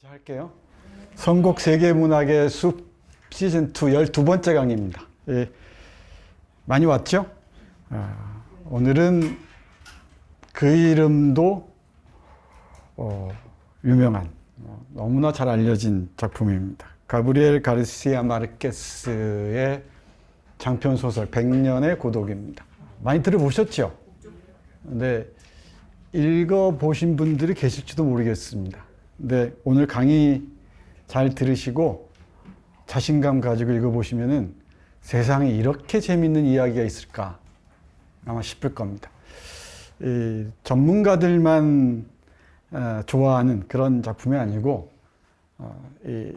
할게요. 선곡 세계문학의 숲 시즌2 12번째 강의입니다. 예, 많이 왔죠? 오늘은 그 이름도 유명한 너무나 잘 알려진 작품입니다. 가브리엘 가르시아 마르케스의 장편 소설 100년의 고독입니다. 많이 들어보셨죠? 근데 읽어보신 분들이 계실지도 모르겠습니다. 근데 오늘 강의 잘 들으시고 자신감 가지고 읽어보시면은 세상에 이렇게 재밌는 이야기가 있을까 아마 싶을 겁니다. 이 전문가들만 좋아하는 그런 작품이 아니고 이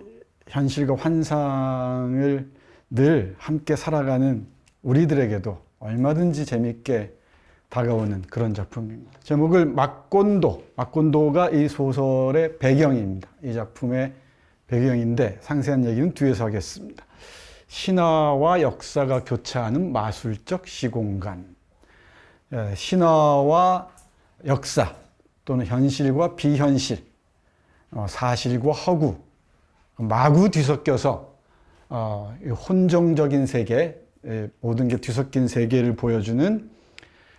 현실과 환상을 늘 함께 살아가는 우리들에게도 얼마든지 재밌게 다가오는 그런 작품입니다. 제목을 막곤도가 이 소설의 배경입니다. 이 작품의 배경인데 상세한 얘기는 뒤에서 하겠습니다. 신화와 역사가 교차하는 마술적 시공간. 신화와 역사 또는 현실과 비현실, 사실과 허구, 마구 뒤섞여서 혼종적인 세계, 모든 게 뒤섞인 세계를 보여주는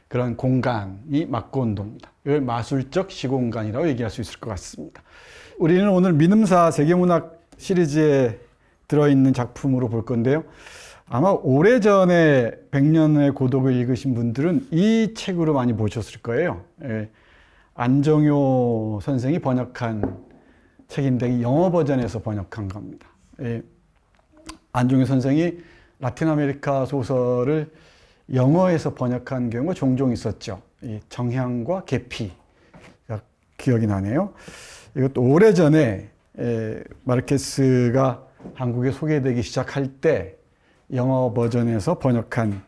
그런 공간이 막곤도입니다. 이걸 마술적 시공간이라고 얘기할 수 있을 것 같습니다. 우리는 오늘 민음사 세계문학 시리즈에 들어있는 작품으로 볼 건데요. 아마 오래전에 100년의 고독을 읽으신 분들은 이 책으로 많이 보셨을 거예요. 안정효 선생이 번역한 책인데 영어 버전에서 번역한 겁니다. 안정효 선생이 라틴 아메리카 소설을 영어에서 번역한 경우가 종종 있었죠. 이 정향과 계피가 기억이 나네요. 이것도 오래전에 마르케스가 한국에 소개되기 시작할 때 영어 버전에서 번역한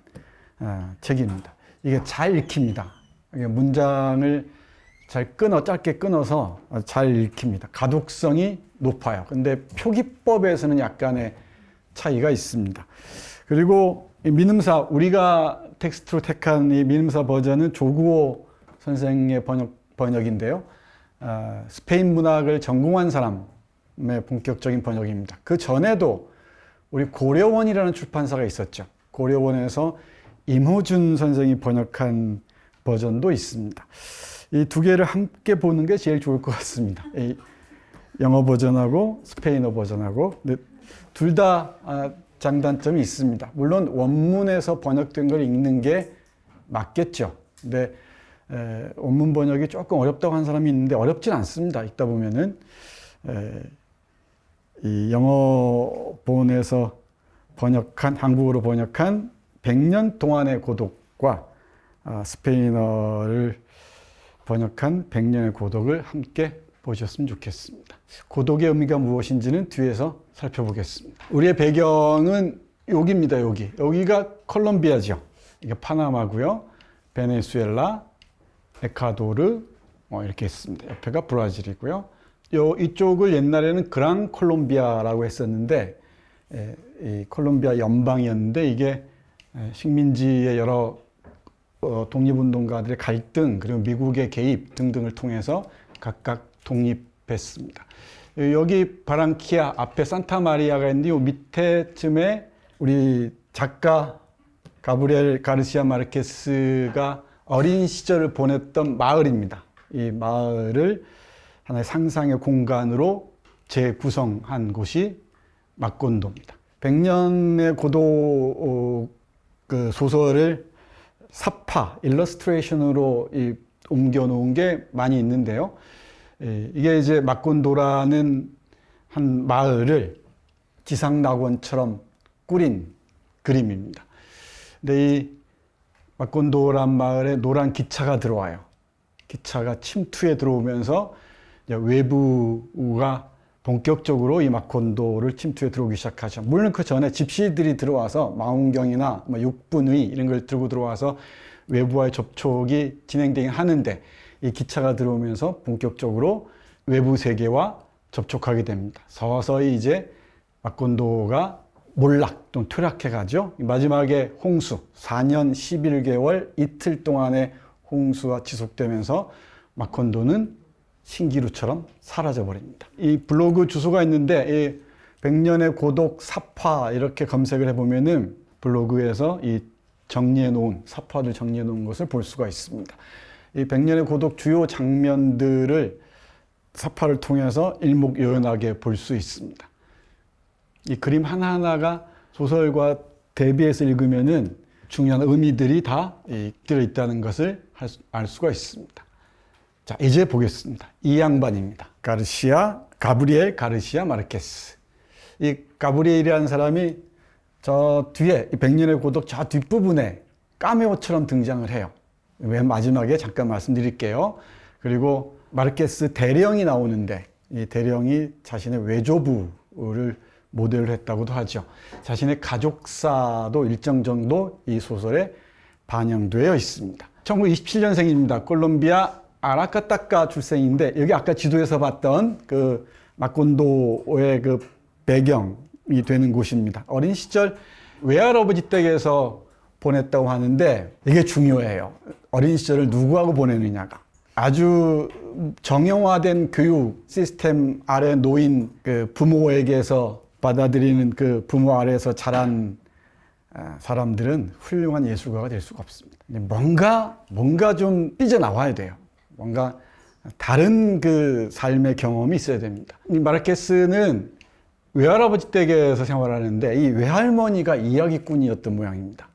책입니다. 이게 잘 읽힙니다. 이게 문장을 짧게 끊어서 잘 읽힙니다. 가독성이 높아요. 근데 표기법에서는 약간의 차이가 있습니다. 그리고 이 민음사, 우리가 텍스트로 택한 이 민음사 버전은 조구호 선생의 번역인데요. 스페인 문학을 전공한 사람의 본격적인 번역입니다. 그 전에도 우리 고려원이라는 출판사가 있었죠. 고려원에서 임호준 선생이 번역한 버전도 있습니다. 이 두 개를 함께 보는 게 제일 좋을 것 같습니다. 이 영어 버전하고 스페인어 버전하고. 둘 다 장단점이 있습니다. 물론 원문에서 번역된 걸 읽는 게 맞겠죠. 근데 원문 번역이 조금 어렵다고 한 사람이 있는데 어렵진 않습니다. 읽다 보면은 이 영어본에서 한국어로 번역한 100년 동안의 고독과 스페인어를 번역한 100년의 고독을 함께 보셨으면 좋겠습니다. 고독의 의미가 무엇인지는 뒤에서 살펴보겠습니다. 우리의 배경은 여기입니다. 여기가 콜롬비아죠. 이게 파나마고요. 베네수엘라, 에콰도르 이렇게 있습니다. 옆에가 브라질이고요. 이쪽을 옛날에는 그랑 콜롬비아라고 했었는데 이 콜롬비아 연방이었는데 이게 식민지의 여러 독립운동가들의 갈등 그리고 미국의 개입 등등을 통해서 각각 독립했습니다. 여기 바랑키아 앞에 산타마리아가 있는데 이 밑에쯤에 우리 작가 가브리엘 가르시아 마르케스가 어린 시절을 보냈던 마을입니다. 이 마을을 하나의 상상의 공간으로 재구성한 곳이 막곤도입니다. 100년의 고독 그 소설을 사파, 일러스트레이션으로 옮겨 놓은 게 많이 있는데요. 이게 이제 막곤도라는 한 마을을 지상낙원처럼 꾸린 그림입니다. 근데 이 막곤도란 마을에 노란 기차가 들어와요. 기차가 침투에 들어오면서 외부가 본격적으로 이 막곤도를 침투에 들어오기 시작하죠. 물론 그 전에 집시들이 들어와서 망원경이나 육분의 이런 걸 들고 들어와서 외부와의 접촉이 진행되긴 하는데 이 기차가 들어오면서 본격적으로 외부 세계와 접촉하게 됩니다. 서서히 이제 막곤도가 몰락 또는 퇴락해 가죠. 마지막에 홍수, 4년 11개월 이틀 동안의 홍수가 지속되면서 막곤도는 신기루처럼 사라져버립니다. 이 블로그 주소가 있는데 이 100년의 고독 사파 이렇게 검색을 해보면은 블로그에서 이 정리해 놓은 사파를 정리해 놓은 것을 볼 수가 있습니다. 이 100년의 고독 주요 장면들을 사파를 통해서 일목요연하게 볼 수 있습니다. 이 그림 하나하나가 소설과 대비해서 읽으면은 중요한 의미들이 다 들어있다는 것을 알 수가 있습니다. 자, 이제 보겠습니다. 이 양반입니다. 가브리엘 가르시아 마르케스. 이 가브리엘이라는 사람이 저 뒤에 100년의 고독 저 뒷부분에 카메오처럼 등장을 해요. 맨 마지막에 잠깐 말씀드릴게요. 그리고 마르케스 대령이 나오는데 이 대령이 자신의 외조부를 모델로 했다고도 하죠. 자신의 가족사도 일정 정도 이 소설에 반영되어 있습니다. 1927년생입니다. 콜롬비아 아라카타카 출생인데 여기 아까 지도에서 봤던 그 마콘도의 그 배경이 되는 곳입니다. 어린 시절 외할아버지 댁에서 보냈다고 하는데 이게 중요해요. 어린 시절을 누구하고 보내느냐가. 아주 정형화된 교육 시스템 아래 놓인 그 부모에게서 받아들이는 그 부모 아래에서 자란 사람들은 훌륭한 예술가가 될 수가 없습니다. 뭔가 좀 삐져나와야 돼요. 뭔가 다른 그 삶의 경험이 있어야 됩니다. 이 마르케스는 외할아버지 댁에서 생활하는데 이 외할머니가 이야기꾼이었던 모양입니다.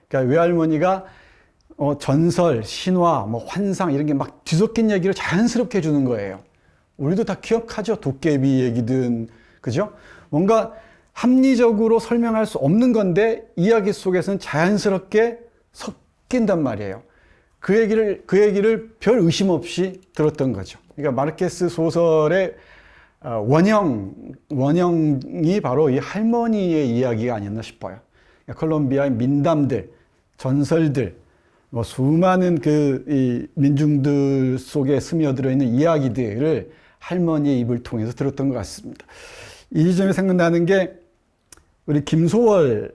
그러니까 외할머니가 전설, 신화, 뭐 환상 이런 게 막 뒤섞인 얘기를 자연스럽게 해주는 거예요. 우리도 다 기억하죠. 도깨비 얘기든 그죠? 뭔가 합리적으로 설명할 수 없는 건데 이야기 속에서는 자연스럽게 섞인단 말이에요. 그 얘기를 별 의심 없이 들었던 거죠. 그러니까 마르케스 소설의 원형이 바로 이 할머니의 이야기가 아니었나 싶어요. 그러니까 콜롬비아의 민담들, 전설들, 뭐 수많은 이 민중들 속에 스며들어 있는 이야기들을 할머니의 입을 통해서 들었던 것 같습니다. 이 지점에 생각나는 게 우리 김소월의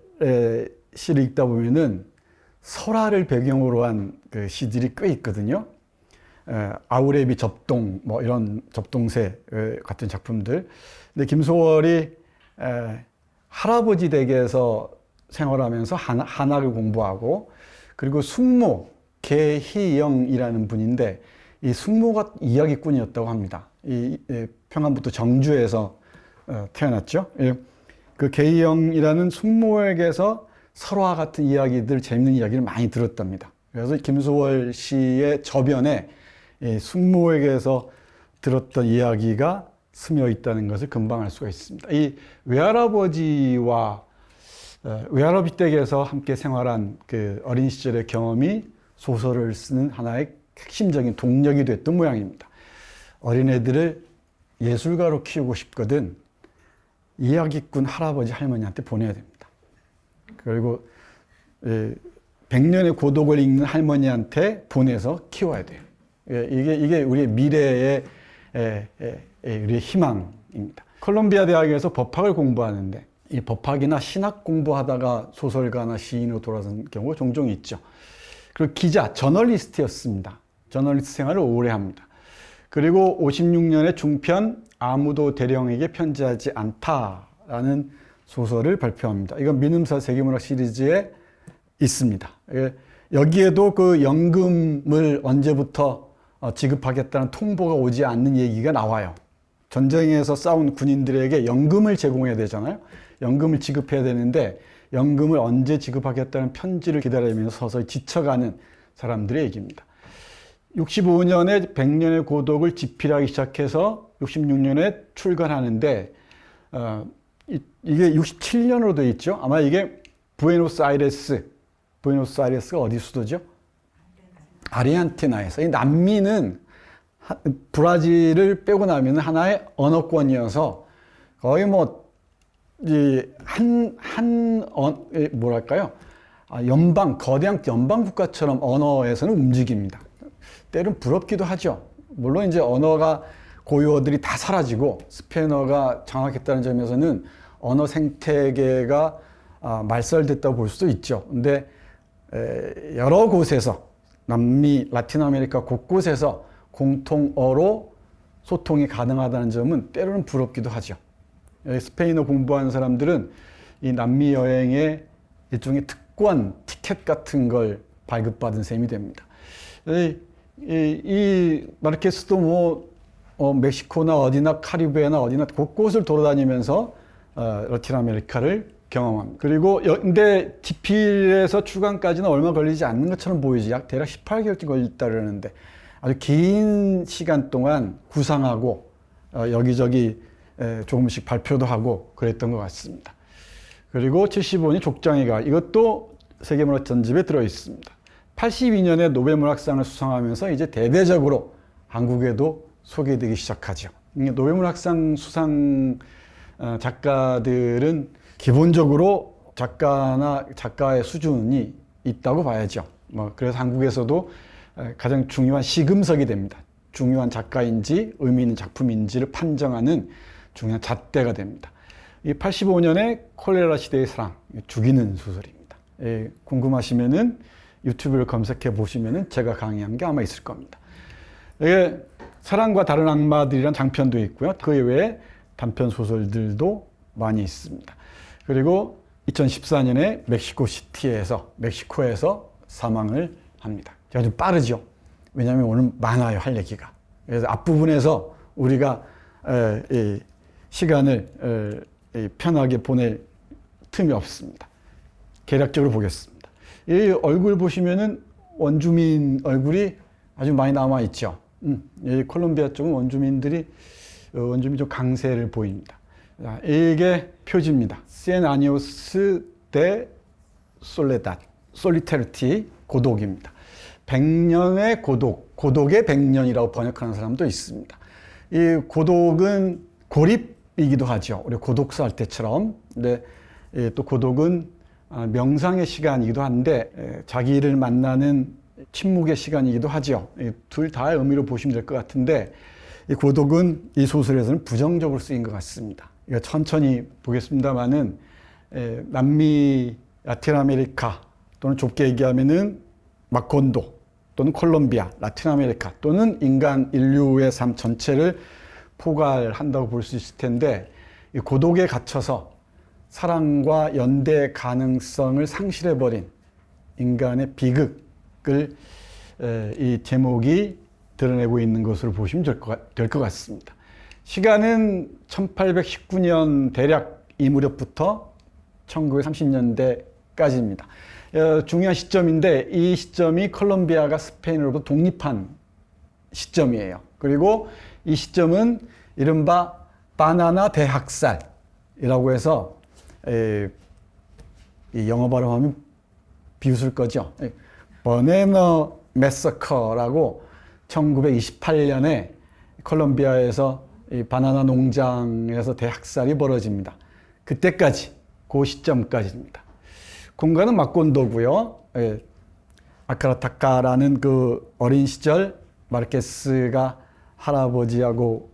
시를 읽다 보면은 설화를 배경으로 한 그 시들이 꽤 있거든요. 아우레비 접동, 뭐 이런 접동새 같은 작품들. 근데 김소월이 할아버지 댁에서 생활하면서 한학을 공부하고 그리고 숙모 개희영이라는 분인데 이 숙모가 이야기꾼이었다고 합니다. 이 평안북도 정주에서 태어났죠. 그 개희영이라는 숙모에게서 설화 같은 이야기들, 재밌는 이야기를 많이 들었답니다. 그래서 김소월 씨의 저변에 숙모에게서 들었던 이야기가 스며 있다는 것을 금방 알 수가 있습니다. 이 외할아버지와 외할아버지 댁에서 함께 생활한 그 어린 시절의 경험이 소설을 쓰는 하나의 핵심적인 동력이 됐던 모양입니다. 어린애들을 예술가로 키우고 싶거든 이야기꾼 할아버지 할머니한테 보내야 됩니다. 그리고 100년의 고독을 읽는 할머니한테 보내서 키워야 돼요. 이게 우리의 미래의 우리의 희망입니다. 콜롬비아 대학에서 법학을 공부하는데 이 법학이나 신학 공부하다가 소설가나 시인으로 돌아선 경우가 종종 있죠. 그리고 기자, 저널리스트였습니다. 저널리스트 생활을 오래 합니다. 그리고 56년에 중편 아무도 대령에게 편지하지 않다라는 소설을 발표합니다. 이건 민음사 세계문학 시리즈에 있습니다. 여기에도 그 연금을 언제부터 지급하겠다는 통보가 오지 않는 얘기가 나와요. 전쟁에서 싸운 군인들에게 연금을 제공해야 되잖아요. 연금을 지급해야 되는데 연금을 언제 지급하겠다는 편지를 기다리면서 서서히 지쳐가는 사람들의 얘기입니다. 65년에 100년의 고독을 집필하기 시작해서 66년에 출간하는데 이게 67년으로 되어 있죠. 아마 이게 부에노스아이레스가 어디 수도죠? 아르헨티나에서. 이 남미는 브라질을 빼고 나면 하나의 언어권이어서 거의 뭐 뭐랄까요? 거대한 연방 국가처럼 언어에서는 움직입니다. 때론 부럽기도 하죠. 물론 이제 언어가 고유어들이 다 사라지고 스페인어가 장악했다는 점에서는 언어 생태계가 말살됐다고 볼 수도 있죠. 근데 여러 곳에서 남미, 라틴 아메리카 곳곳에서 공통어로 소통이 가능하다는 점은 때로는 부럽기도 하죠. 스페인어 공부하는 사람들은 이 남미 여행의 일종의 특권, 티켓 같은 걸 발급받은 셈이 됩니다. 이 마르케스도 멕시코나 어디나 카리브해나 어디나 곳곳을 돌아다니면서 라틴 아메리카를 경험합니다. 그리고 근데 디필에서 출간까지는 얼마 걸리지 않는 것처럼 보이지 대략 18개월쯤 걸렸다 그러는데 아주 긴 시간 동안 구상하고 여기저기 조금씩 발표도 하고 그랬던 것 같습니다. 그리고 75년이 족장의 가을, 이것도 세계문학 전집에 들어있습니다. 82년에 노벨문학상을 수상하면서 이제 대대적으로 한국에도 소개되기 시작하죠. 노벨문학상 수상 작가들은 기본적으로 작가의 수준이 있다고 봐야죠. 그래서 한국에서도 가장 중요한 시금석이 됩니다. 중요한 작가인지 의미 있는 작품인지를 판정하는 중요한 잣대가 됩니다. 이 85년에 콜레라 시대의 사랑, 죽이는 소설입니다. 궁금하시면은 유튜브를 검색해 보시면은 제가 강의한 게 아마 있을 겁니다. 이게 사랑과 다른 악마들이란 장편도 있고요. 그 이외에 단편 소설들도 많이 있습니다. 그리고 2014년에 멕시코에서 사망을 합니다. 제가 좀 빠르죠. 왜냐하면 오늘 많아요, 할 얘기가. 그래서 앞부분에서 우리가 시간을 편하게 보낼 틈이 없습니다. 개략적으로 보겠습니다. 이 얼굴 보시면은 원주민 얼굴이 아주 많이 남아 있죠. 이 콜롬비아 쪽은 원주민이 좀 강세를 보입니다. 자, 이게 표지입니다. Cien años de soledad, solidarity, 고독입니다. 100년의 고독의 100년이라고 번역하는 사람도 있습니다. 이 고독은 고립이기도 하죠. 우리 고독사 할 때처럼. 근데 또 고독은 명상의 시간이기도 한데 자기를 만나는 침묵의 시간이기도 하죠. 둘 다의 의미로 보시면 될 것 같은데 이 고독은 이 소설에서는 부정적으로 쓰인 것 같습니다. 이거 천천히 보겠습니다만은 남미, 라틴 아메리카 또는 좁게 얘기하면은 마콘도 또는 콜롬비아, 라틴 아메리카 또는 인류의 삶 전체를 포괄한다고 볼 수 있을 텐데 이 고독에 갇혀서 사랑과 연대 가능성을 상실해버린 인간의 비극을 이 제목이 드러내고 있는 것으로 보시면 될 것 같습니다. 시간은 1819년 대략 이 무렵부터 1930년대까지입니다. 중요한 시점인데 이 시점이 콜롬비아가 스페인으로부터 독립한 시점이에요. 그리고 이 시점은 이른바 바나나 대학살이라고 해서 이 영어 발음하면 비웃을 거죠. 버네너 매서커라고 1928년에 콜롬비아에서 이 바나나 농장에서 대학살이 벌어집니다. 그때까지, 그 시점까지입니다. 공간은 마콘도고요. 아카라타카라는 그 어린 시절 마르케스가 할아버지하고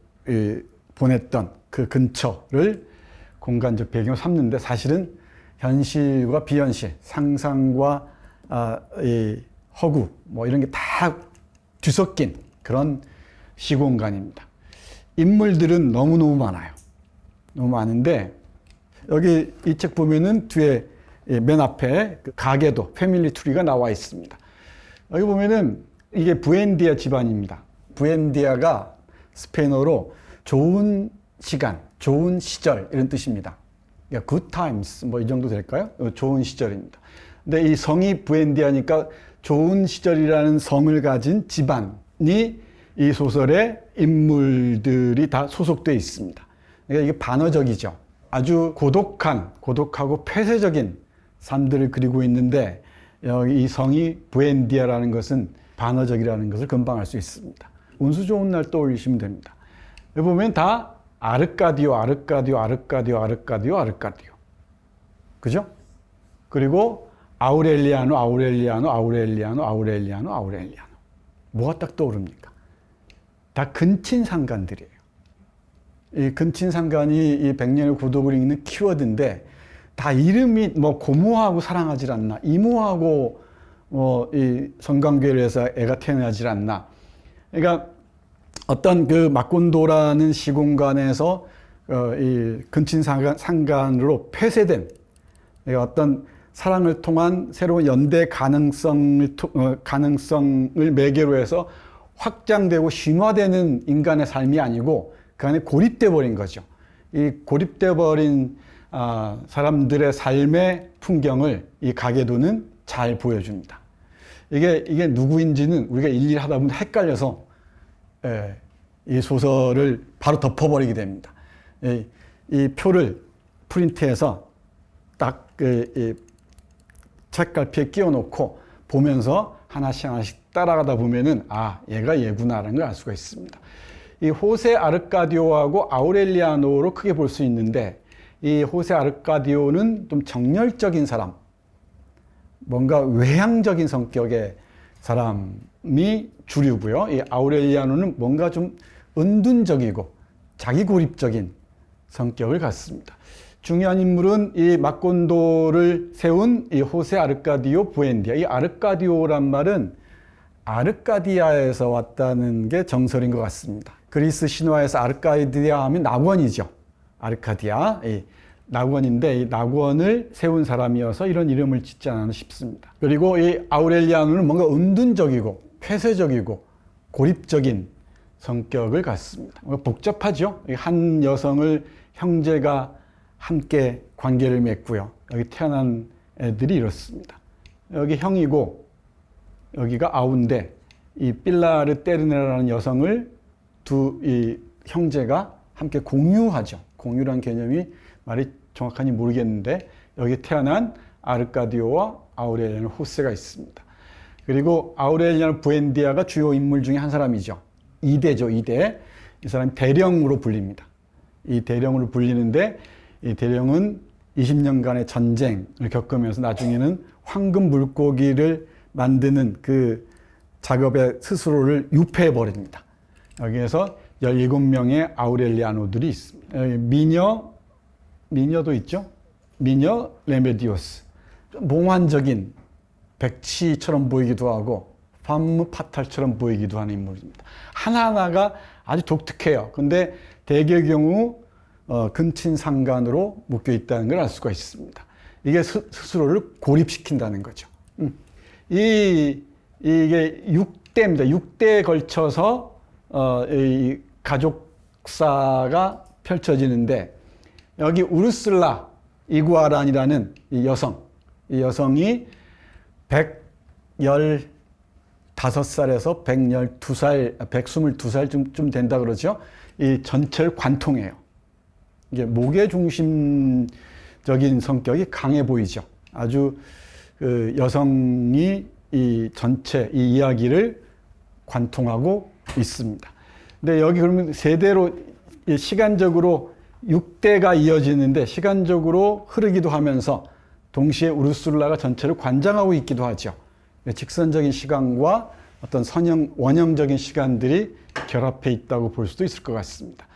보냈던 그 근처를 공간적 배경으로 삼는데 사실은 현실과 비현실, 상상과 이 허구 이런 게 다 뒤섞인 그런 시공간입니다. 인물들은 너무너무 많아요. 너무 많은데 여기 이 책 보면은 뒤에 맨 앞에 그 가계도 패밀리 트리가 나와 있습니다. 여기 보면은 이게 부엔디아 집안입니다. 부엔디아가 스페인어로 좋은 시간, 좋은 시절 이런 뜻입니다. 그러니까 good times 이 정도 될까요? 좋은 시절입니다. 근데 이 성이 부엔디아니까 좋은 시절이라는 성을 가진 집안이 이 소설의 인물들이 다 소속되어 있습니다. 그러니까 이게 반어적이죠. 아주 고독하고 폐쇄적인 삶들을 그리고 있는데 여기 이 성이 부엔디아라는 것은 반어적이라는 것을 금방 알 수 있습니다. 운수 좋은 날 떠올리시면 됩니다. 여기 보면 다 아르카디오. 그죠? 그리고 아우렐리아노. 뭐가 딱 떠오릅니까? 다 근친 상간들이에요. 이 근친 상간이 이 백년의 고독을 읽는 키워드인데 다 이름이 고모하고 사랑하질 않나, 이모하고 이 성관계를 해서 애가 태어나질 않나. 그러니까 어떤 그 막곤도라는 시공간에서 이 근친상간으로 폐쇄된 어떤 사랑을 통한 새로운 연대 가능성을 매개로 해서 확장되고 심화되는 인간의 삶이 아니고 그 안에 고립돼 버린 거죠. 이 고립돼 버린 사람들의 삶의 풍경을 이 가계도는 잘 보여줍니다. 이게 누구인지는 우리가 일일이 하다 보면 헷갈려서 이 소설을 바로 덮어버리게 됩니다. 이 표를 프린트해서 딱 책갈피에 끼워놓고 보면서 하나씩 따라가다 보면은 얘가 얘구나라는 걸 알 수가 있습니다. 이 호세 아르카디오하고 아우렐리아노로 크게 볼 수 있는데, 이 호세 아르카디오는 좀 정열적인 사람, 뭔가 외향적인 성격의 사람이 주류고요. 이 아우렐리아노는 뭔가 좀 은둔적이고 자기 고립적인 성격을 갖습니다. 중요한 인물은 이 막곤도를 세운 이 호세 아르카디오 부엔디아. 이 아르카디오란 말은 아르카디아에서 왔다는 게 정설인 것 같습니다. 그리스 신화에서 아르카디아 하면 낙원이죠. 아르카디아. 낙원인데 이 낙원을 세운 사람이어서 이런 이름을 짓지 않았나 싶습니다. 그리고 이 아우렐리아노는 뭔가 은둔적이고 폐쇄적이고 고립적인 성격을 갖습니다. 복잡하죠. 한 여성을 형제가 함께 관계를 맺고요. 여기 태어난 애들이 이렇습니다. 여기 형이고 여기가 아우인데 이 필라르 테르네라는 여성을 이 형제가 함께 공유하죠. 공유란 개념이 말이 정확한지 모르겠는데 여기 태어난 아르카디오와 아우렐리아노 호세가 있습니다. 그리고 아우렐리아노 부엔디아가 주요 인물 중에 한 사람이죠. 2대죠, 2대. 이 사람이 대령으로 불립니다. 이 대령으로 불리는데 이 대령은 20년간의 전쟁을 겪으면서 나중에는 황금 물고기를 만드는 그 작업에 스스로를 유폐해 버립니다. 여기에서 17명의 아우렐리아노들이 있습니다. 미녀도 있죠. 미녀 레메디오스. 몽환적인 백치처럼 보이기도 하고 밤무 파탈처럼 보이기도 하는 인물입니다. 하나하나가 아주 독특해요. 근데 대개의 경우 근친상간으로 묶여 있다는 걸 알 수가 있습니다. 이게 스스로를 고립시킨다는 거죠. 이게 6대입니다. 6대에 걸쳐서 이 가족사가 펼쳐지는데 여기 우르슬라 이구아란이라는 이 여성이 115살에서 122살 좀 된다 그러죠. 이 전체를 관통해요. 이게 목의 중심적인 성격이 강해 보이죠. 아주 그 여성이 이 전체 이 이야기를 관통하고 있습니다. 근데 여기 그러면 세대로 시간적으로 6대가 이어지는데 시간적으로 흐르기도 하면서 동시에 우르술라가 전체를 관장하고 있기도 하죠. 직선적인 시간과 어떤 원형적인 시간들이 결합해 있다고 볼 수도 있을 것 같습니다.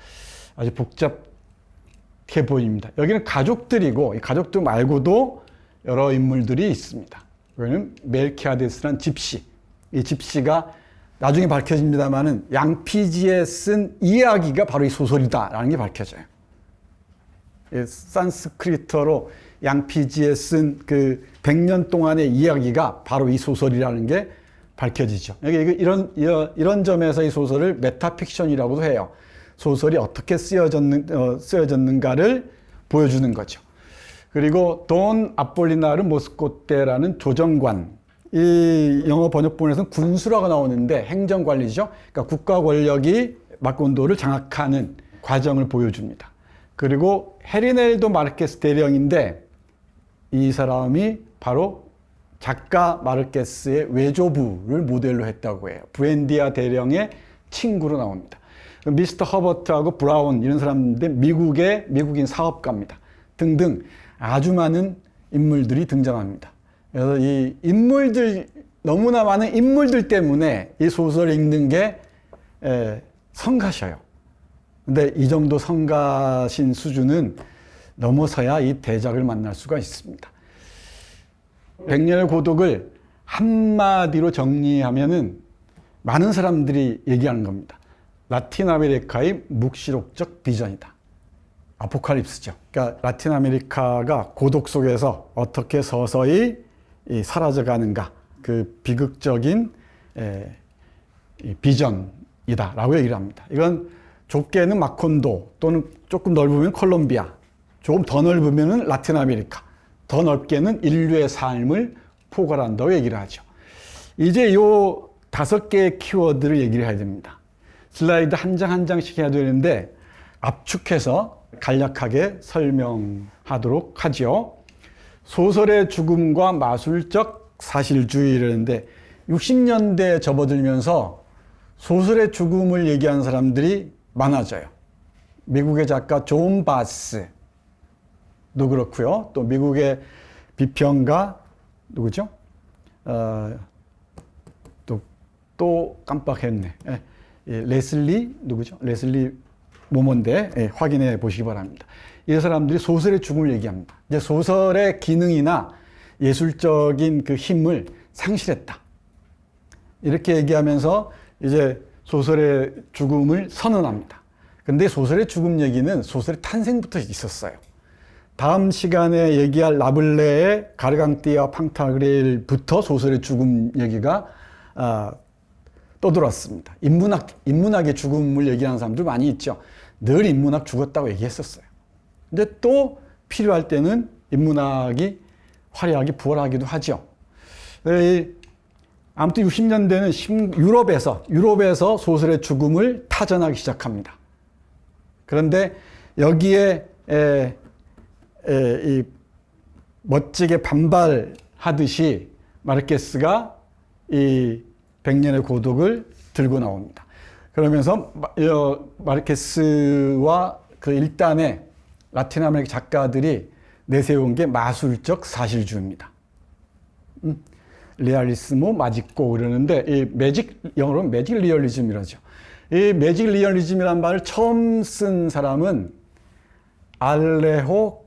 아주 복잡해 보입니다. 여기는 가족들이고 이 가족들 말고도 여러 인물들이 있습니다. 여기는 멜키아데스란 집시. 이 집시가 나중에 밝혀집니다만은 양피지에 쓴 이야기가 바로 이 소설이다라는 게 밝혀져요. 산스크리트어로 양피지에 쓴 그 100년 동안의 이야기가 바로 이 소설이라는 게 밝혀지죠. 이런 점에서 이 소설을 메타픽션이라고도 해요. 소설이 어떻게 쓰여졌는가를 보여주는 거죠. 그리고 돈 아폴리나르 모스코테라는 조정관, 이 영어 번역본에서는 군수라고 나오는데 행정관리죠. 그러니까 국가 권력이 막곤도를 장악하는 과정을 보여줍니다. 그리고 헤리넬도 마르케스 대령인데 이 사람이 바로 작가 마르케스의 외조부를 모델로 했다고 해요. 부엔디아 대령의 친구로 나옵니다. 미스터 허버트하고 브라운 이런 사람들 미국인 사업가입니다. 등등 아주 많은 인물들이 등장합니다. 그래서 이 너무나 많은 인물들 때문에 이 소설을 읽는 게 성가셔요. 근데 이 정도 성가신 수준은 넘어서야 이 대작을 만날 수가 있습니다. 백년의 고독을 한마디로 정리하면은 많은 사람들이 얘기하는 겁니다. 라틴 아메리카의 묵시록적 비전이다. 아포칼립스죠. 그러니까 라틴 아메리카가 고독 속에서 어떻게 서서히 사라져가는가, 그 비극적인 비전이다라고 얘기를 합니다. 이건 좁게는 마콘도, 또는 조금 넓으면 콜롬비아, 조금 더 넓으면 라틴 아메리카, 더 넓게는 인류의 삶을 포괄한다고 얘기를 하죠. 이제 요 5개의 키워드를 얘기를 해야 됩니다. 슬라이드 한 장 한 장씩 해야 되는데 압축해서 간략하게 설명하도록 하죠. 소설의 죽음과 마술적 사실주의라는데 60년대에 접어들면서 소설의 죽음을 얘기하는 사람들이 많아져요. 미국의 작가 존 바스도 그렇고요. 또 미국의 비평가 누구죠? 또 깜빡했네. 레슬리 누구죠? 레슬리 모먼데 확인해 보시기 바랍니다. 이 사람들이 소설의 죽음을 얘기합니다. 이제 소설의 기능이나 예술적인 그 힘을 상실했다. 이렇게 얘기하면서 이제 소설의 죽음을 선언합니다. 근데 소설의 죽음 얘기는 소설의 탄생부터 있었어요. 다음 시간에 얘기할 라블레의 가르강띠와 팡타그레일부터 소설의 죽음 얘기가 떠들었습니다. 인문학의 죽음을 얘기하는 사람들 많이 있죠. 늘 인문학 죽었다고 얘기했었어요. 근데 또 필요할 때는 인문학이 화려하게 부활하기도 하죠. 아무튼 60년대는 유럽에서 소설의 죽음을 타전하기 시작합니다. 그런데 여기에 이 멋지게 반발하듯이 마르케스가 이 백년의 고독을 들고 나옵니다. 그러면서 마르케스와 그 일단의 라틴 아메리카 작가들이 내세운 게 마술적 사실주의입니다. 리알리스모 마지코 그러는데 이 영어로 매직 리얼리즘이라죠. 이 매직 리얼리즘이라는 말을 처음 쓴 사람은 알레호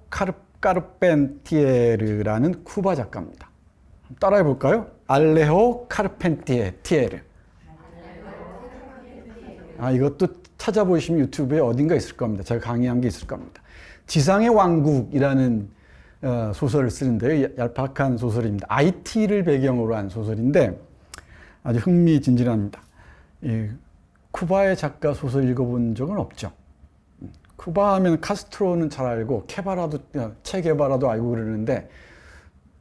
카르펜티에르라는 쿠바 작가입니다. 따라해 볼까요? 알레호 카르펜티에르. 이것도 찾아보시면 유튜브에 어딘가 있을 겁니다. 제가 강의한 게 있을 겁니다. 지상의 왕국이라는 소설을 쓰는데요. 얄팍한 소설입니다. IT를 배경으로 한 소설인데 아주 흥미진진합니다. 쿠바의 작가 소설 읽어본 적은 없죠. 쿠바 하면 카스트로는 잘 알고 체 게바라도 알고 그러는데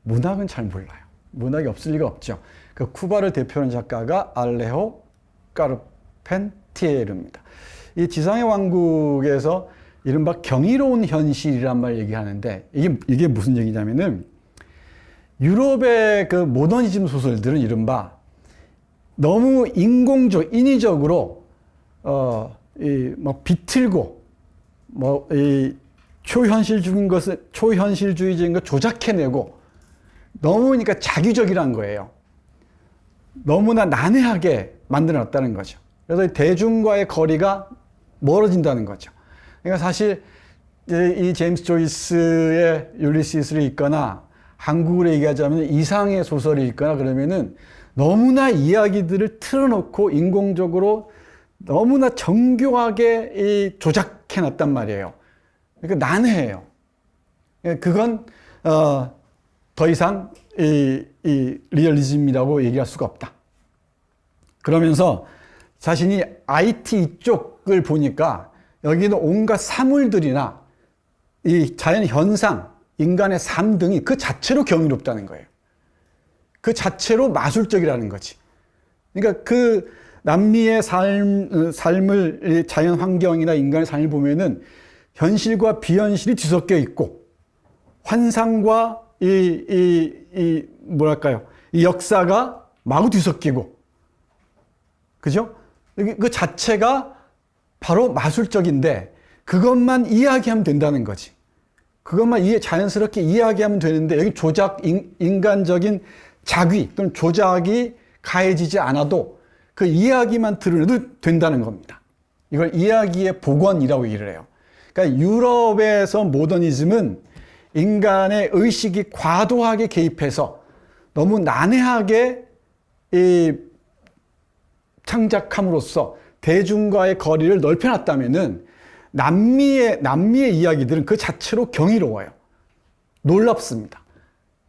문학은 잘 몰라요. 문학이 없을 리가 없죠. 그 쿠바를 대표하는 작가가 알레호 카르펜티에르입니다. 이 지상의 왕국에서 이른바 경이로운 현실이란 말 얘기하는데 이게 무슨 얘기냐면은 유럽의 그 모더니즘 소설들은 이른바 너무 인위적으로 비틀고 이 초현실적인 거 조작해내고 너무 그러니까 자기적이란 거예요. 너무나 난해하게 만들어놨다는 거죠. 그래서 대중과의 거리가 멀어진다는 거죠. 그러니까 사실 이 제임스 조이스의 율리시스를 읽거나 한국으로 얘기하자면 이상의 소설을 읽거나 그러면은 너무나 이야기들을 틀어놓고 인공적으로 너무나 정교하게 조작해놨단 말이에요. 그러니까 난해해요. 그건 더 이상 이 리얼리즘이라고 얘기할 수가 없다. 그러면서 자신이 IT 쪽을 보니까 여기는 온갖 사물들이나 이 자연 현상, 인간의 삶 등이 그 자체로 경이롭다는 거예요. 그 자체로 마술적이라는 거지. 그러니까 그 남미의 삶을 자연 환경이나 인간의 삶을 보면은 현실과 비현실이 뒤섞여 있고 환상과 뭐랄까요? 이 역사가 마구 뒤섞이고. 그죠? 그 자체가 바로 마술적인데 그것만 이야기하면 된다는 거지. 그것만 자연스럽게 이야기하면 되는데 여기 인간적인 자귀 또는 조작이 가해지지 않아도 그 이야기만 들어도 된다는 겁니다. 이걸 이야기의 복원이라고 얘기를 해요. 그러니까 유럽에서 모더니즘은 인간의 의식이 과도하게 개입해서 너무 난해하게 창작함으로써 대중과의 거리를 넓혀놨다면은 남미의 이야기들은 그 자체로 경이로워요. 놀랍습니다.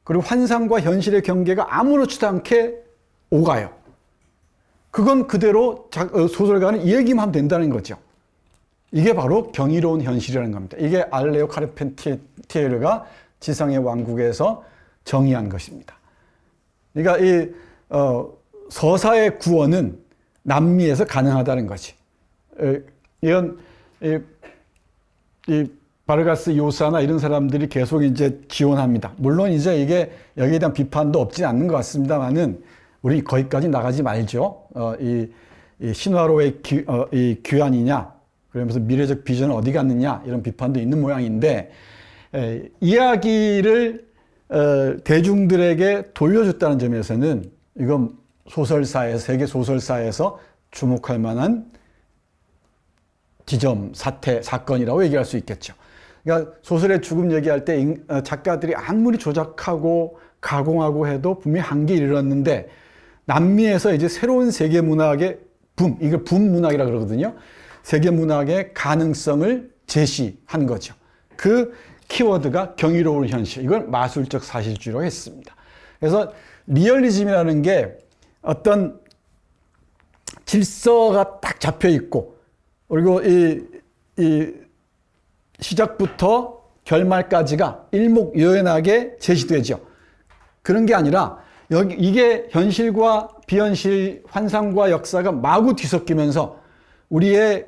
그리고 환상과 현실의 경계가 아무렇지도 않게 오가요. 그건 그대로 소설가는 이 얘기만 하면 된다는 거죠. 이게 바로 경이로운 현실이라는 겁니다. 이게 알레오 카르펜티에르가 지상의 왕국에서 정의한 것입니다. 그러니까 이 서사의 구원은 남미에서 가능하다는 거지. 이건 이 바르가스 요사나 이런 사람들이 계속 이제 지원합니다. 물론 이제 이게 여기에 대한 비판도 없지 않는 것 같습니다만은 우리 거기까지 나가지 말죠. 이 신화로의 이 귀환이냐, 그러면서 미래적 비전은 어디 갔느냐 이런 비판도 있는 모양인데 이야기를 대중들에게 돌려줬다는 점에서는 이건 소설사에서 세계 소설사에서 주목할 만한 지점, 사태, 사건이라고 얘기할 수 있겠죠. 그러니까 소설의 죽음 얘기할 때 작가들이 아무리 조작하고 가공하고 해도 분명히 한계에 이르렀는데 남미에서 이제 새로운 세계 문학의 이걸 붐 문학이라고 그러거든요. 세계 문학의 가능성을 제시한 거죠. 그 키워드가 경이로운 현실, 이걸 마술적 사실주의라고 했습니다. 그래서 리얼리즘이라는 게 어떤 질서가 딱 잡혀 있고, 그리고 이 시작부터 결말까지가 일목요연하게 제시되죠. 그런 게 아니라 이게 현실과 비현실, 환상과 역사가 마구 뒤섞이면서 우리의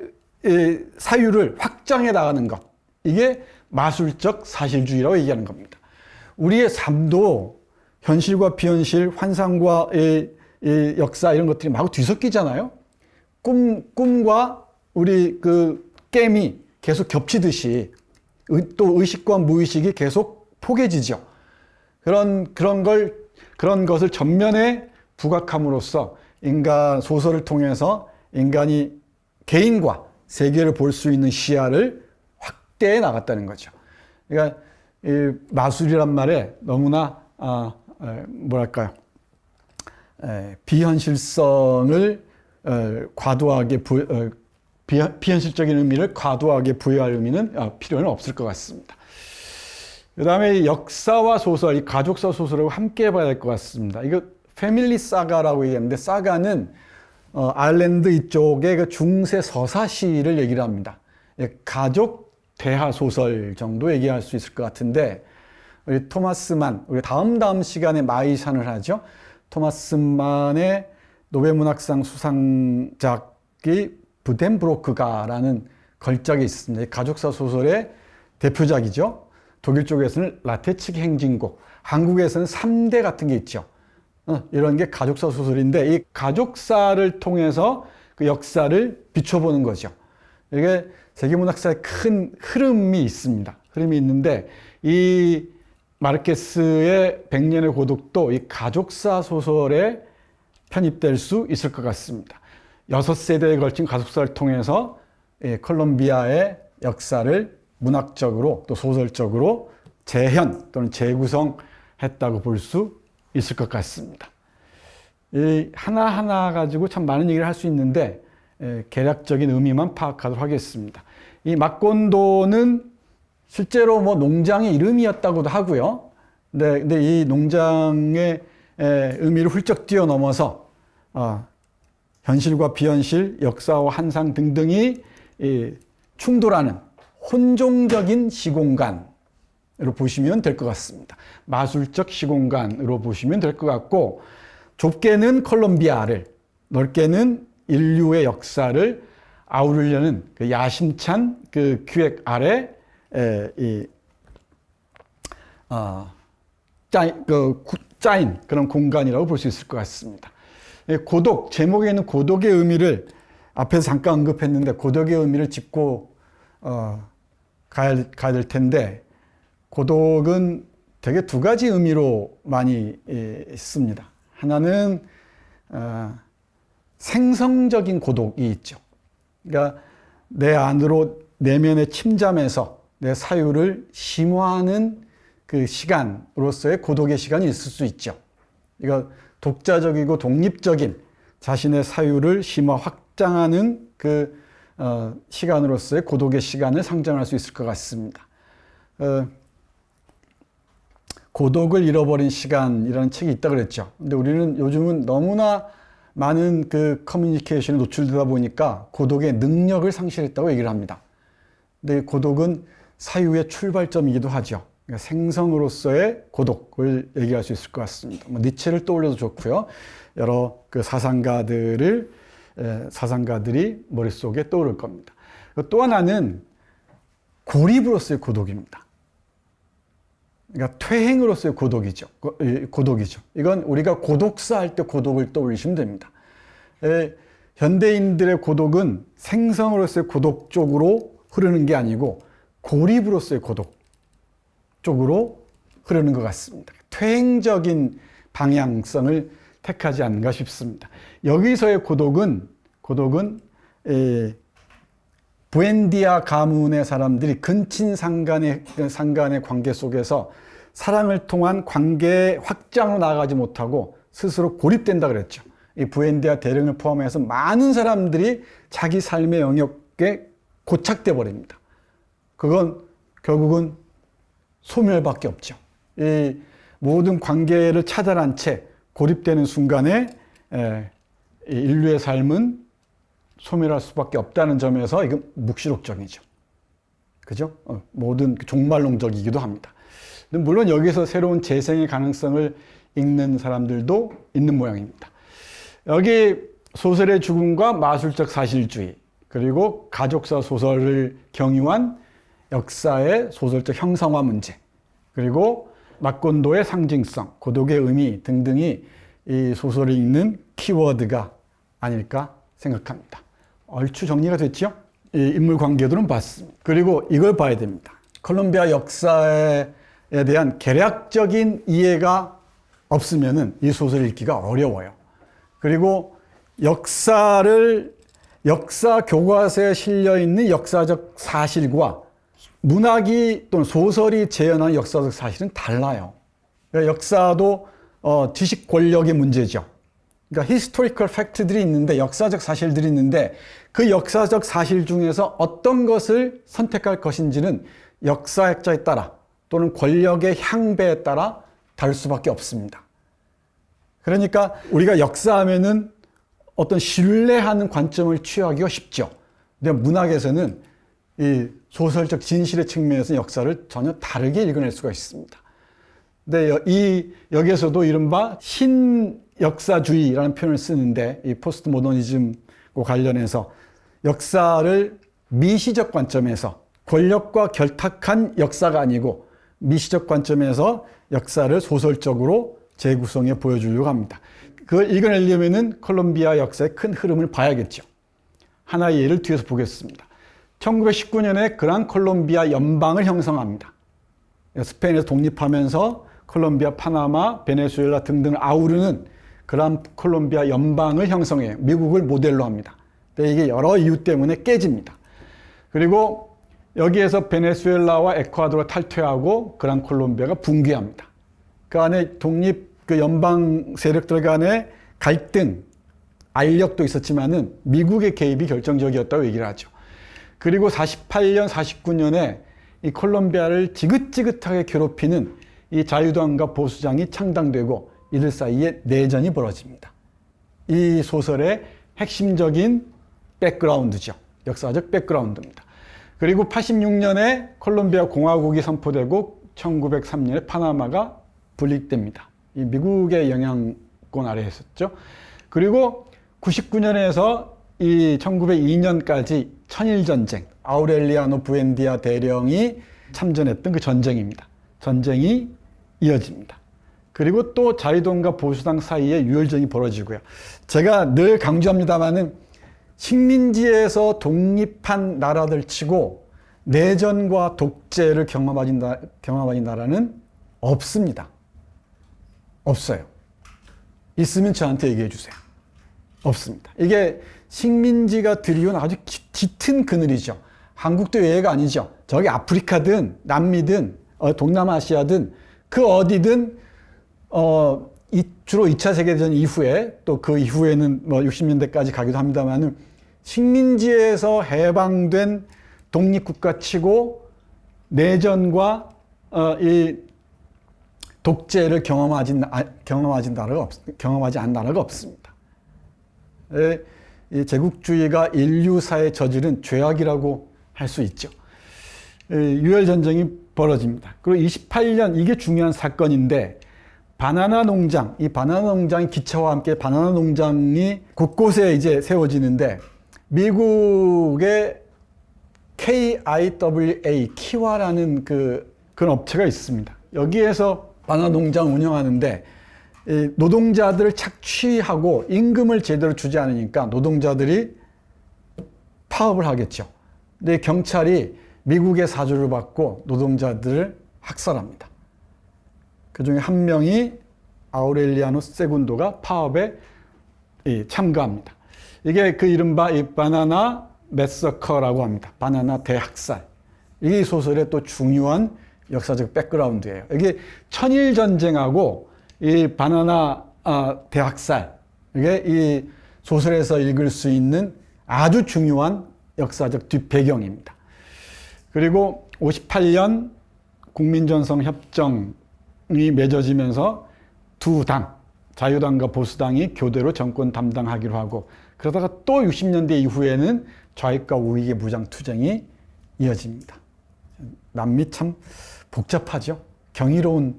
사유를 확장해 나가는 것, 이게 마술적 사실주의라고 얘기하는 겁니다. 우리의 삶도 현실과 비현실, 환상과 역사 이런 것들이 마구 뒤섞이잖아요. 꿈과 우리 그 깨미 계속 겹치듯이 또 의식과 무의식이 계속 포개지죠. 그런 것을 전면에 부각함으로써 인간 소설을 통해서 인간이 개인과 세계를 볼 수 있는 시야를 확대해 나갔다는 거죠. 그러니까 이 마술이란 말에 너무나 뭐랄까요, 비현실성을 과도하게 비현실적인 의미를 과도하게 부여할 의미는 필요는 없을 것 같습니다. 그 다음에 역사와 소설, 이 가족사 소설하고 함께 봐야 될 것 같습니다. 이거 패밀리 사가라고 얘기하는데, 사가는 아일랜드 이쪽의 그 중세 서사시를 얘기를 합니다. 가족 대하 소설 정도 얘기할 수 있을 것 같은데, 우리 토마스 만, 우리 다음 시간에 마이산을 하죠. 토마스 만의 노벨문학상 수상작이 부덴브로크가라는 걸작이 있습니다. 가족사 소설의 대표작이죠. 독일 쪽에서는 라테츠키 행진곡, 한국에서는 3대 같은 게 있죠. 이런 게 가족사 소설인데, 이 가족사를 통해서 그 역사를 비춰보는 거죠. 이게 세계문학사의 큰 흐름이 있습니다. 흐름이 있는데, 이 마르케스의 100년의 고독도 이 가족사 소설에 편입될 수 있을 것 같습니다. 6세대에 걸친 가족사를 통해서 콜롬비아의 역사를 문학적으로 또 소설적으로 재현 또는 재구성했다고 볼 수 있을 것 같습니다. 이 하나하나 가지고 참 많은 얘기를 할 수 있는데 개략적인 의미만 파악하도록 하겠습니다. 이 마콘도는 실제로 뭐 농장의 이름이었다고도 하고요. 근데 이 농장의 의미를 훌쩍 뛰어넘어서 현실과 비현실, 역사와 환상 등등이 충돌하는 혼종적인 시공간으로 보시면 될 것 같습니다. 마술적 시공간으로 보시면 될 것 같고, 좁게는 콜롬비아를, 넓게는 인류의 역사를 아우르려는 그 야심찬 그 기획 아래 짜인 그런 공간이라고 볼 수 있을 것 같습니다. 고독, 제목에 있는 고독의 의미를 앞에서 잠깐 언급했는데, 고독의 의미를 짚고 가야 될 텐데, 고독은 되게 두 가지 의미로 많이 씁니다. 하나는 생성적인 고독이 있죠. 그러니까 내 안으로 내면에 침잠해서 내 사유를 심화하는 그 시간으로서의 고독의 시간이 있을 수 있죠. 이거 독자적이고 독립적인 자신의 사유를 심화 확장하는 시간으로서의 고독의 시간을 상정할 수 있을 것 같습니다. 고독을 잃어버린 시간이라는 책이 있다고 그랬죠. 근데 우리는 요즘은 너무나 많은 커뮤니케이션에 노출되다 보니까 고독의 능력을 상실했다고 얘기를 합니다. 근데 고독은 사유의 출발점이기도 하죠. 그러니까 생성으로서의 고독을 얘기할 수 있을 것 같습니다. 니체를 떠올려도 좋고요. 여러 사상가들이 머릿속에 떠오를 겁니다. 또 하나는 고립으로서의 고독입니다. 그러니까 퇴행으로서의 고독이죠. 이건 우리가 고독사 할 때 고독을 떠올리시면 됩니다. 현대인들의 고독은 생성으로서의 고독 쪽으로 흐르는 게 아니고 고립으로서의 고독 쪽으로 흐르는 것 같습니다. 퇴행적인 방향성을 택하지 않는가 싶습니다. 여기서의 고독은 부엔디아 가문의 사람들이 근친상간의 관계 속에서 사랑을 통한 관계의 확장으로 나아가지 못하고 스스로 고립된다 그랬죠. 이 부엔디아 대령을 포함해서 많은 사람들이 자기 삶의 영역에 고착돼 버립니다. 그건 결국은 소멸밖에 없죠. 이 모든 관계를 차단한 채 고립되는 순간에 인류의 삶은 소멸할 수밖에 없다는 점에서 이건 묵시록적이죠. 그죠? 모든 종말론적이기도 합니다. 물론 여기서 새로운 재생의 가능성을 읽는 사람들도 있는 모양입니다. 여기 소설의 죽음과 마술적 사실주의, 그리고 가족사 소설을 경유한 역사의 소설적 형상화 문제, 그리고 마콘도의 상징성, 고독의 의미 등등이 이 소설을 읽는 키워드가 아닐까 생각합니다. 얼추 정리가 됐죠? 이 인물 관계들은 봤습니다. 그리고 이걸 봐야 됩니다. 콜롬비아 역사에 대한 개략적인 이해가 없으면은 이 소설을 읽기가 어려워요. 그리고 역사 교과서에 실려 있는 역사적 사실과 문학이 또는 소설이 재현하는 역사적 사실은 달라요. 그러니까 역사도 지식 권력의 문제죠. 그러니까 히스토리컬 팩트들이 있는데, 역사적 사실들이 있는데, 그 역사적 사실 중에서 어떤 것을 선택할 것인지는 역사학자에 따라 또는 권력의 향배에 따라 다를 수밖에 없습니다. 그러니까 우리가 역사하면은 어떤 신뢰하는 관점을 취하기가 쉽죠. 근데 문학에서는 이 소설적 진실의 측면에서 역사를 전혀 다르게 읽어낼 수가 있습니다. 근데 여기에서도 이른바 신역사주의라는 표현을 쓰는데, 이 포스트 모더니즘과 관련해서 역사를 미시적 관점에서, 권력과 결탁한 역사가 아니고 미시적 관점에서 역사를 소설적으로 재구성해 보여주려고 합니다. 그걸 읽어내려면은 콜롬비아 역사의 큰 흐름을 봐야겠죠. 하나의 예를 뒤에서 보겠습니다. 1919년에 그란 콜롬비아 연방을 형성합니다. 스페인에서 독립하면서 콜롬비아, 파나마, 베네수엘라 등등을 아우르는 그란 콜롬비아 연방을 형성해요. 미국을 모델로 합니다. 근데 이게 여러 이유 때문에 깨집니다. 그리고 여기에서 베네수엘라와 에콰도르가 탈퇴하고 그란 콜롬비아가 붕괴합니다. 그 안에 연방 세력들 간의 갈등, 알력도 있었지만은 미국의 개입이 결정적이었다고 얘기를 하죠. 그리고 48년, 49년에 이 콜롬비아를 지긋지긋하게 괴롭히는 이 자유당과 보수당이 창당되고 이들 사이에 내전이 벌어집니다. 이 소설의 핵심적인 백그라운드죠. 역사적 백그라운드입니다. 그리고 86년에 콜롬비아 공화국이 선포되고 1903년에 파나마가 분립됩니다. 이 미국의 영향권 아래에 있었죠. 그리고 99년에서 이 1902년까지 천일전쟁, 아우렐리아노 부엔디아 대령이 참전했던 그 전쟁입니다. 전쟁이 이어집니다. 그리고 또 자유당과 보수당 사이에 유혈전이 벌어지고요. 제가 늘 강조합니다마는 식민지에서 독립한 나라들 치고 내전과 독재를 경험하신 나라는 없습니다. 없어요. 있으면 저한테 얘기해 주세요. 없습니다. 이게 식민지가 들이온 아주 짙은 그늘이죠. 한국도 예외가 아니죠. 저기 아프리카든 남미든 동남아시아든 그 어디든 주로 2차 세계대전 이후에 또 그 이후에는 60년대까지 가기도 합니다만은 식민지에서 해방된 독립국가치고 내전과 이 독재를 경험하지 않은 나라가 없습니다. 이 제국주의가 인류사에 저지른 죄악이라고 할 수 있죠. 유혈전쟁이 벌어집니다. 그리고 28년, 이게 중요한 사건인데, 바나나 농장, 이 바나나 농장이 기차와 함께 바나나 농장이 곳곳에 이제 세워지는데, 미국의 KIWA, 키와라는 그런 업체가 있습니다. 여기에서 바나나 농장 운영하는데, 노동자들을 착취하고 임금을 제대로 주지 않으니까 노동자들이 파업을 하겠죠. 근데 경찰이 미국의 사주를 받고 노동자들을 학살합니다. 그 중에 한 명이 아우렐리아노 세군도가 파업에 참가합니다. 이게 그 이른바 이 바나나 매서커라고 합니다. 바나나 대학살. 이 소설의 또 중요한 역사적 백그라운드예요. 이게 천일전쟁하고 이 바나나 대학살, 이게 이 소설에서 읽을 수 있는 아주 중요한 역사적 뒷배경입니다. 그리고 58년 국민전선협정이 맺어지면서 두 당, 자유당과 보수당이 교대로 정권 담당하기로 하고, 그러다가 또 60년대 이후에는 좌익과 우익의 무장투쟁이 이어집니다. 남미 참 복잡하죠. 경이로운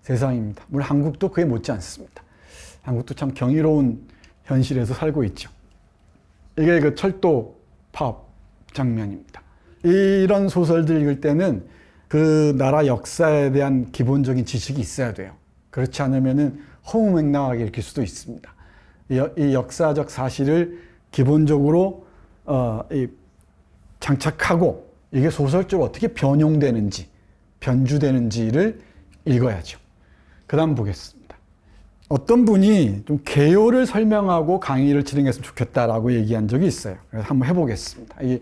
세상입니다. 물론 한국도 그에 못지 않습니다. 한국도 참 경이로운 현실에서 살고 있죠. 이게 그 철도 파업 장면입니다. 이런 소설들 읽을 때는 그 나라 역사에 대한 기본적인 지식이 있어야 돼요. 그렇지 않으면은 허무맹랑하게 읽힐 수도 있습니다. 이 역사적 사실을 기본적으로 장착하고 이게 소설적으로 어떻게 변용되는지, 변주되는지를 읽어야죠. 그 다음 보겠습니다. 어떤 분이 좀 개요를 설명하고 강의를 진행했으면 좋겠다라고 얘기한 적이 있어요. 그래서 한번 해보겠습니다. 이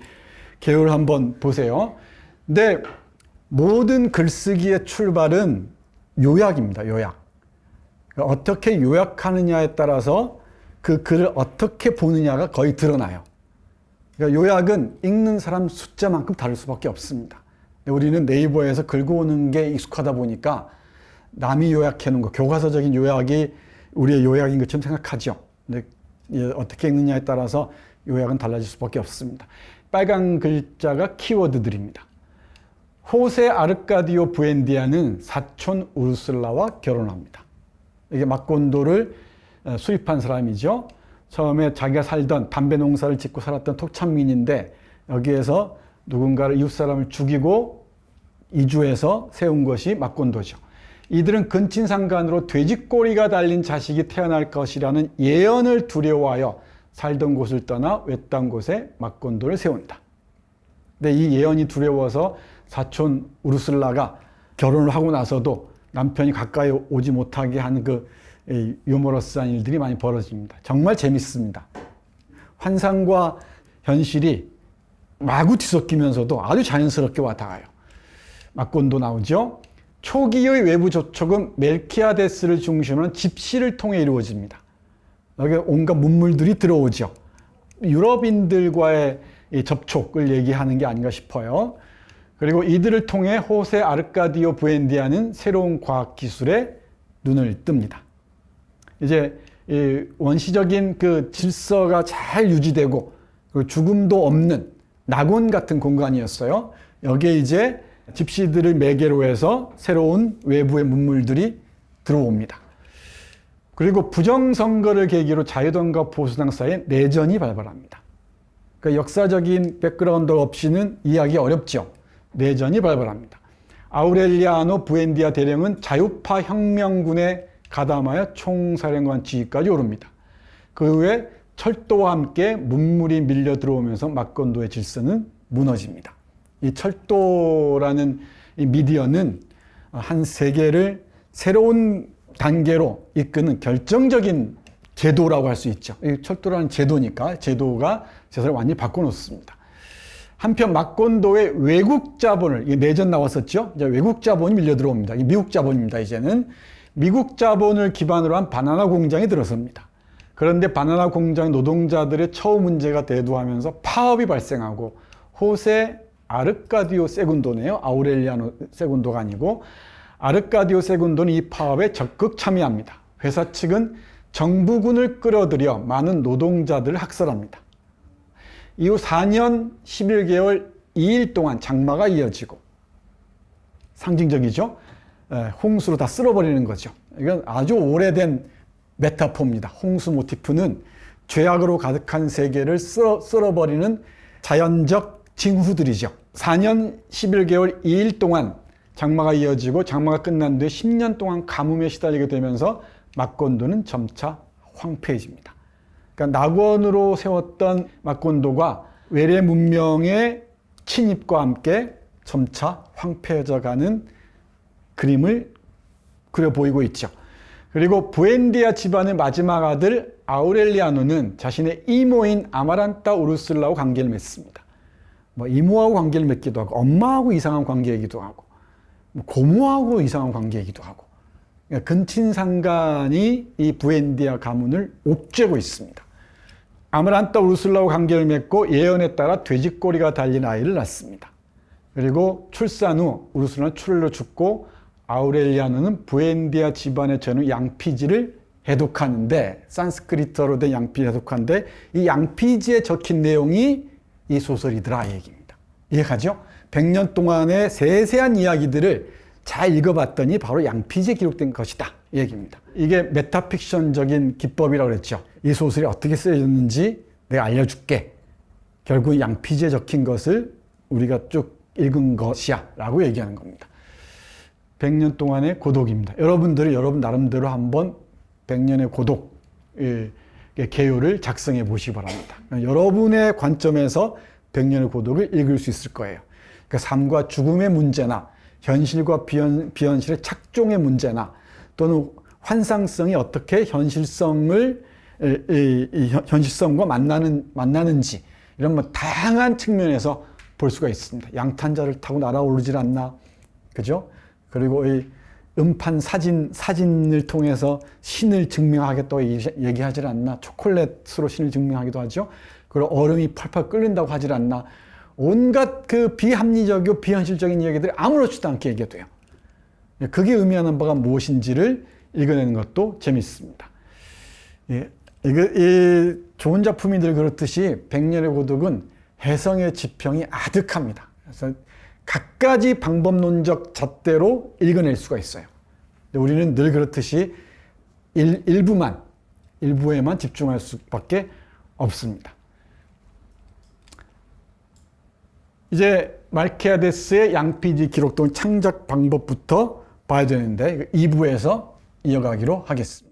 개요를 한번 보세요. 근데 모든 글쓰기의 출발은 요약입니다. 요약. 그러니까 어떻게 요약하느냐에 따라서 그 글을 어떻게 보느냐가 거의 드러나요. 그러니까 요약은 읽는 사람 숫자만큼 다를 수밖에 없습니다. 우리는 네이버에서 긁어오는 게 익숙하다 보니까 남이 요약해 놓은 거, 교과서적인 요약이 우리의 요약인 것처럼 생각하죠. 근데 어떻게 읽느냐에 따라서 요약은 달라질 수밖에 없습니다. 빨간 글자가 키워드들입니다. 호세 아르카디오 부엔디아는 사촌 우르슬라와 결혼합니다. 이게 마콘도를 수입한 사람이죠. 처음에 자기가 살던 담배 농사를 짓고 살았던 토착민인데 여기에서 누군가를 이웃 사람을 죽이고 이주해서 세운 것이 마콘도죠. 이들은 근친상간으로 돼지꼬리가 달린 자식이 태어날 것이라는 예언을 두려워하여 살던 곳을 떠나 외딴 곳에 마콘도를 세운다. 근데 이 예언이 두려워서 사촌 우르슬라가 결혼을 하고 나서도 남편이 가까이 오지 못하게 하는 그 유머러스한 일들이 많이 벌어집니다. 정말 재밌습니다. 환상과 현실이 마구 뒤섞이면서도 아주 자연스럽게 와닿아요. 마콘도 나오죠. 초기의 외부 접촉은 멜키아데스를 중심으로 집시를 통해 이루어집니다. 여기 온갖 문물들이 들어오죠. 유럽인들과의 접촉을 얘기하는 게 아닌가 싶어요. 그리고 이들을 통해 호세 아르카디오 부엔디아는 새로운 과학기술에 눈을 뜹니다. 이제 이 원시적인 그 질서가 잘 유지되고 죽음도 없는 낙원 같은 공간이었어요. 여기에 이제 집시들을 매개로 해서 새로운 외부의 문물들이 들어옵니다. 그리고 부정선거를 계기로 자유당과 보수당 사이에 내전이 발발합니다. 그러니까 역사적인 백그라운드 없이는 이해하기 어렵죠. 내전이 발발합니다. 아우렐리아노 부엔디아 대령은 자유파 혁명군에 가담하여 총사령관 지위까지 오릅니다. 그 후에 철도와 함께 문물이 밀려 들어오면서 마콘도의 질서는 무너집니다. 이 철도라는 이 미디어는 한 세계를 새로운 단계로 이끄는 결정적인 제도라고 할 수 있죠. 이 철도라는 제도니까 제도가 세상을 완전히 바꿔놓습니다. 한편 마콘도의 외국 자본을, 내전 나왔었죠. 이제 외국 자본이 밀려 들어옵니다. 미국 자본입니다. 이제는 미국 자본을 기반으로 한 바나나 공장이 들어섭니다. 그런데 바나나 공장 노동자들의 처우 문제가 대두하면서 파업이 발생하고 호세 아르카디오 세군도네요. 아우렐리아노 세군도가 아니고 아르카디오 세군도는 이 파업에 적극 참여합니다. 회사 측은 정부군을 끌어들여 많은 노동자들을 학살합니다. 이후 4년 11개월 2일 동안 장마가 이어지고 상징적이죠. 홍수로 다 쓸어버리는 거죠. 이건 아주 오래된 메타포입니다. 홍수 모티프는 죄악으로 가득한 세계를 쓸어버리는 자연적 징후들이죠. 4년 11개월 2일 동안 장마가 이어지고 장마가 끝난 뒤에 10년 동안 가뭄에 시달리게 되면서 마콘도는 점차 황폐해집니다. 그러니까 낙원으로 세웠던 마콘도가 외래 문명의 침입과 함께 점차 황폐해져 가는 그림을 그려 보이고 있죠. 그리고 부엔디아 집안의 마지막 아들 아우렐리아노는 자신의 이모인 아마란타 우르슬라하고 관계를 맺습니다. 이모하고 관계를 맺기도 하고 엄마하고 이상한 관계이기도 하고 고모하고 이상한 관계이기도 하고 근친상간이 이 부엔디아 가문을 옥죄고 있습니다. 아마란타 우르슬라하고 관계를 맺고 예언에 따라 돼지꼬리가 달린 아이를 낳습니다. 그리고 출산 후 우르슬라는 출혈로 죽고 아우렐리아노는 부엔디아 집안의 전우 양피지를 해독하는데 산스크리트어로 된 양피지를 해독하는데 이 양피지에 적힌 내용이 이 소설이더라 이 얘기입니다. 이해가죠? 100년 동안의 세세한 이야기들을 잘 읽어봤더니 바로 양피지에 기록된 것이다 이 얘기입니다. 이게 메타픽션적인 기법이라고 그랬죠. 이 소설이 어떻게 쓰여졌는지 내가 알려줄게. 결국 양피지에 적힌 것을 우리가 쭉 읽은 것이야 라고 얘기하는 겁니다. 100년 동안의 고독입니다. 여러분들이 여러분 나름대로 한번 100년의 고독 개요를 작성해 보시기 바랍니다. 여러분의 관점에서 100년의 고독을 읽을 수 있을 거예요. 그러니까 삶과 죽음의 문제나 현실과 비현실의 착종의 문제나 또는 환상성이 어떻게 현실성과 만나는지 이런 다양한 측면에서 볼 수가 있습니다. 양탄자를 타고 날아오르질 않나, 그죠? 그리고 이 음판 사진을 통해서 신을 증명하겠다고 얘기하지 않나, 초콜릿으로 신을 증명하기도 하죠. 그리고 얼음이 펄펄 끓는다고 하질 않나, 온갖 그 비합리적이고 비현실적인 이야기들이 아무렇지도 않게 얘기해도요. 그게 의미하는 바가 무엇인지를 읽어내는 것도 재밌습니다. 이 좋은 작품이 늘 그렇듯이 백년의 고독은 해성의 지평이 아득합니다. 그래서 갖가지 방법론적 잣대로 읽어낼 수가 있어요. 우리는 늘 그렇듯이 일부에만 집중할 수밖에 없습니다. 이제 말케아데스의 양피지 기록 또는 창작 방법부터 봐야 되는데 2부에서 이어가기로 하겠습니다.